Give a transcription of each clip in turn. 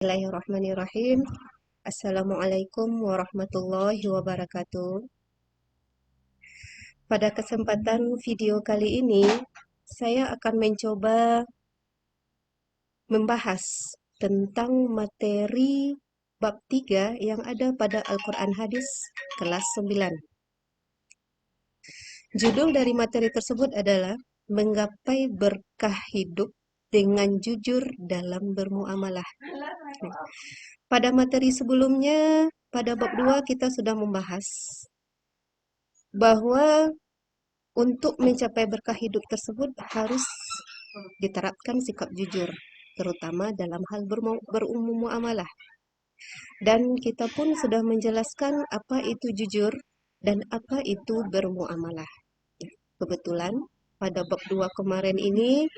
Bismillahirrahmanirrahim. Assalamualaikum warahmatullahi wabarakatuh. Pada kesempatan video kali ini, saya akan mencoba membahas tentang materi bab 3 yang ada pada Al-Quran Hadis kelas 9. Judul dari materi tersebut adalah Menggapai Berkah Hidup dengan Jujur dalam Bermuamalah. Pada materi sebelumnya, pada bab 2 kita sudah membahas bahwa untuk mencapai berkah hidup tersebut harus diterapkan sikap jujur, terutama dalam hal bermuamalah. Dan kita pun sudah menjelaskan apa itu jujur dan apa itu bermuamalah. Kebetulan pada bab 2 kemarin ini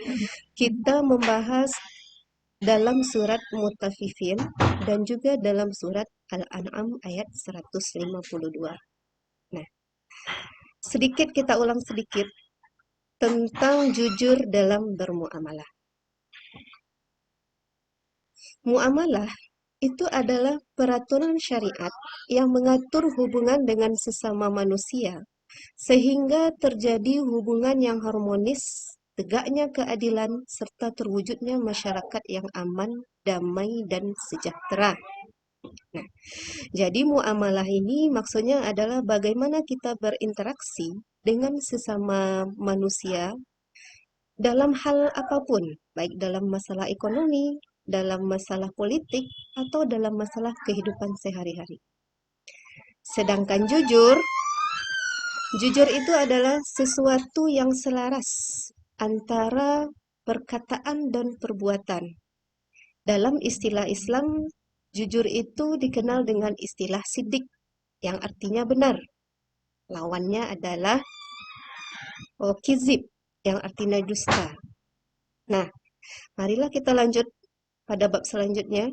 kita membahas dalam surat Mutaffifin dan juga dalam surat Al-An'am ayat 152. Nah, sedikit kita ulang sedikit tentang jujur dalam bermuamalah. Muamalah itu adalah peraturan syariat yang mengatur hubungan dengan sesama manusia sehingga terjadi hubungan yang harmonis, tegaknya keadilan, serta terwujudnya masyarakat yang aman, damai, dan sejahtera. Nah, jadi muamalah ini maksudnya adalah bagaimana kita berinteraksi dengan sesama manusia dalam hal apapun, baik dalam masalah ekonomi, dalam masalah politik, atau dalam masalah kehidupan sehari-hari. Sedangkan jujur itu adalah sesuatu yang selaras antara perkataan dan perbuatan. Dalam istilah Islam, jujur itu dikenal dengan istilah sidik, yang artinya benar. Lawannya adalah kizib, yang artinya dusta. Nah, marilah kita lanjut pada bab selanjutnya,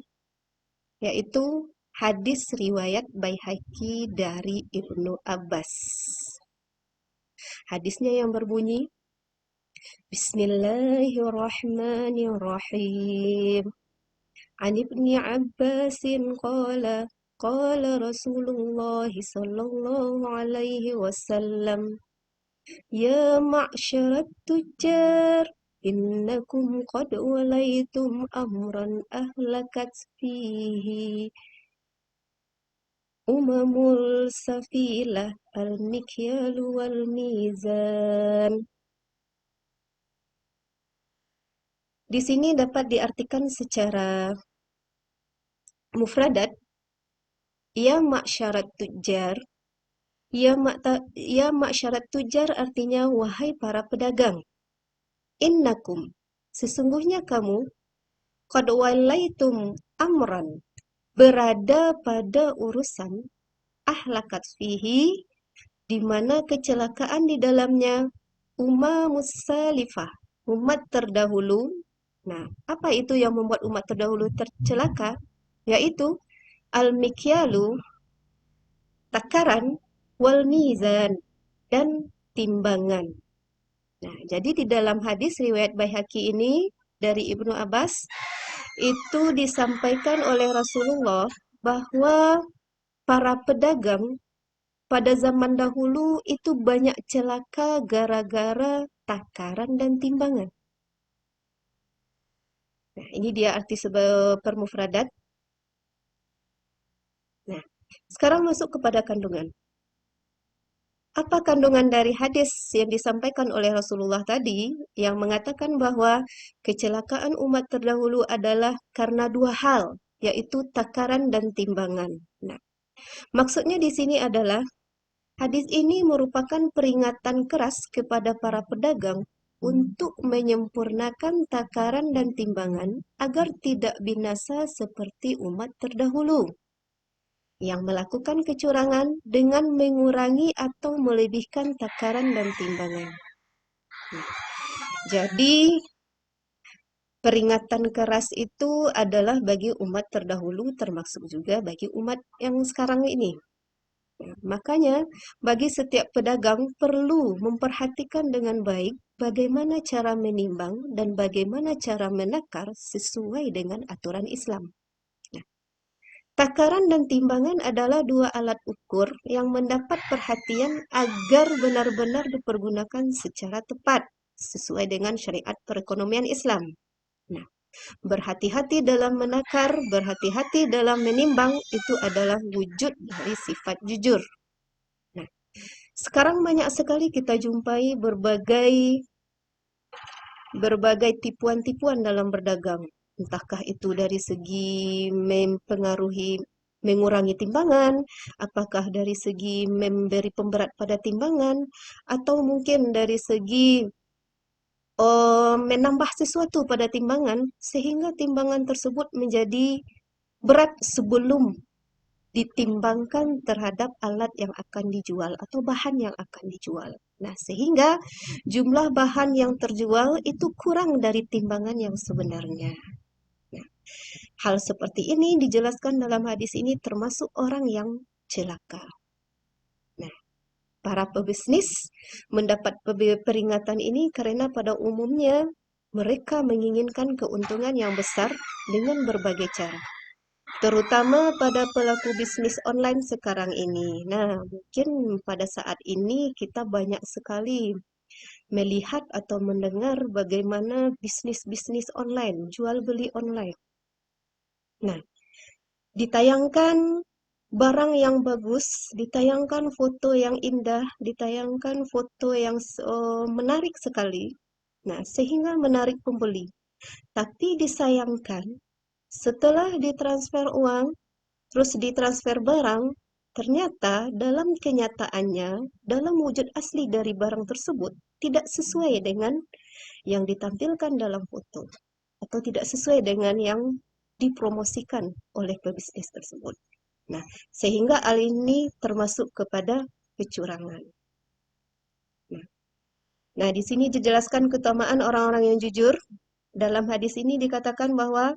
yaitu hadis riwayat Baihaqi dari Ibnu Abbas. Hadisnya yang berbunyi, Bismillahirrahmanirrahim. An Ibni Abbasin qala Rasulullah sallallahu alaihi wasallam, Ya ma'syarat tujjar, innakum qad walaitum amran ahlakat fihi umamul safilah al-mikyalu wal mizan. Di sini dapat diartikan secara mufradat, ya ma'syarat tujjar. Ya ma'syarat tujjar artinya wahai para pedagang. Innakum, sesungguhnya kamu, qad walaitum amran, berada pada urusan, ahlakat fihi, di mana kecelakaan di dalamnya, salifah, umat terdahulu. Nah, apa itu yang membuat umat terdahulu tercelaka? Yaitu al-mikyalu, takaran, wal mizan, dan timbangan. Nah, jadi di dalam hadis riwayat Baihaqi ini dari Ibnu Abbas itu disampaikan oleh Rasulullah bahwa para pedagang pada zaman dahulu itu banyak celaka gara-gara takaran dan timbangan. Nah, ini dia arti permufradat. Nah, sekarang masuk kepada kandungan. Apa kandungan dari hadis yang disampaikan oleh Rasulullah tadi yang mengatakan bahwa kecelakaan umat terdahulu adalah karena dua hal, yaitu takaran dan timbangan. Nah, maksudnya di sini adalah hadis ini merupakan peringatan keras kepada para pedagang untuk menyempurnakan takaran dan timbangan agar tidak binasa seperti umat terdahulu yang melakukan kecurangan dengan mengurangi atau melebihkan takaran dan timbangan. Jadi, peringatan keras itu adalah bagi umat terdahulu, termasuk juga bagi umat yang sekarang ini. Makanya, bagi setiap pedagang perlu memperhatikan dengan baik bagaimana cara menimbang dan bagaimana cara menakar sesuai dengan aturan Islam. Takaran dan timbangan adalah dua alat ukur yang mendapat perhatian agar benar-benar dipergunakan secara tepat sesuai dengan syariat perekonomian Islam. Nah, berhati-hati dalam menakar, berhati-hati dalam menimbang itu adalah wujud dari sifat jujur. Nah, sekarang banyak sekali kita jumpai berbagai tipuan-tipuan dalam berdagang. Entahkah itu dari segi mengurangi timbangan, apakah dari segi memberi pemberat pada timbangan, atau mungkin dari segi menambah sesuatu pada timbangan sehingga timbangan tersebut menjadi berat sebelum ditimbangkan terhadap alat yang akan dijual atau bahan yang akan dijual. Nah, sehingga jumlah bahan yang terjual itu kurang dari timbangan yang sebenarnya. Nah, hal seperti ini dijelaskan dalam hadis ini termasuk orang yang celaka. Nah, para pebisnis mendapat peringatan ini karena pada umumnya mereka menginginkan keuntungan yang besar dengan berbagai cara. Terutama pada pelaku bisnis online sekarang ini. Nah, mungkin pada saat ini kita banyak sekali melihat atau mendengar bagaimana bisnis-bisnis online, jual beli online. Nah, ditayangkan barang yang bagus, ditayangkan foto yang indah, ditayangkan foto yang menarik sekali. Nah, sehingga menarik pembeli. Tapi disayangkan, setelah ditransfer uang, terus ditransfer barang, ternyata dalam kenyataannya, dalam wujud asli dari barang tersebut, tidak sesuai dengan yang ditampilkan dalam foto. Atau tidak sesuai dengan yang dipromosikan oleh pebisnis tersebut. Nah, sehingga hal ini termasuk kepada kecurangan. Nah, di sini dijelaskan keutamaan orang-orang yang jujur. Dalam hadis ini dikatakan bahwa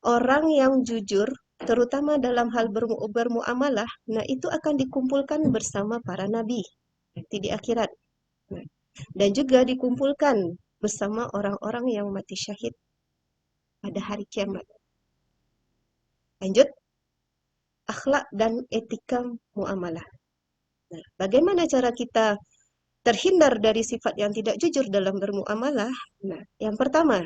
orang yang jujur, terutama dalam hal bermuamalah, nah itu akan dikumpulkan bersama para nabi nanti di akhirat. Nah, dan juga dikumpulkan bersama orang-orang yang mati syahid pada hari kiamat. Lanjut, akhlak dan etika muamalah. Nah, bagaimana cara kita terhindar dari sifat yang tidak jujur dalam bermuamalah? Nah, yang pertama,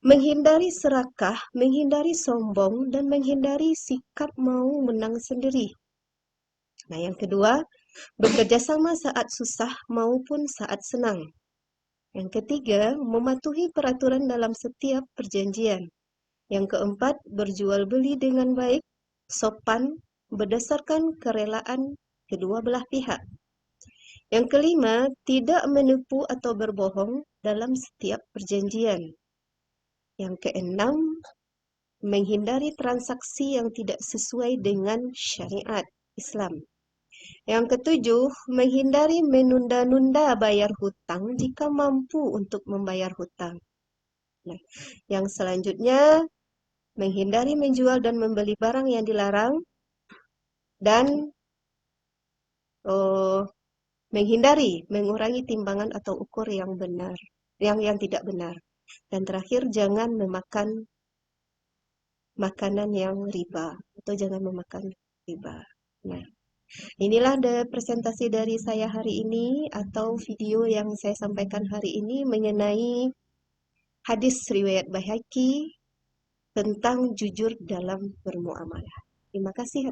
menghindari serakah, menghindari sombong, dan menghindari sikap mau menang sendiri. Nah, yang kedua, bekerja sama saat susah maupun saat senang. Yang ketiga, mematuhi peraturan dalam setiap perjanjian. Yang keempat, berjual beli dengan baik, sopan, berdasarkan kerelaan kedua belah pihak. Yang kelima, tidak menipu atau berbohong dalam setiap perjanjian. Yang keenam, menghindari transaksi yang tidak sesuai dengan syariat Islam. Yang ketujuh, menghindari menunda-nunda bayar hutang jika mampu untuk membayar hutang. Nah, yang selanjutnya, menghindari menjual dan membeli barang yang dilarang, dan menghindari mengurangi timbangan atau ukur yang benar, yang tidak benar. Dan terakhir, jangan memakan makanan yang riba atau jangan memakan riba. Nah, inilah presentasi dari saya hari ini atau video yang saya sampaikan hari ini mengenai hadis riwayat Baihaqi tentang jujur dalam bermuamalah. Terima kasih atas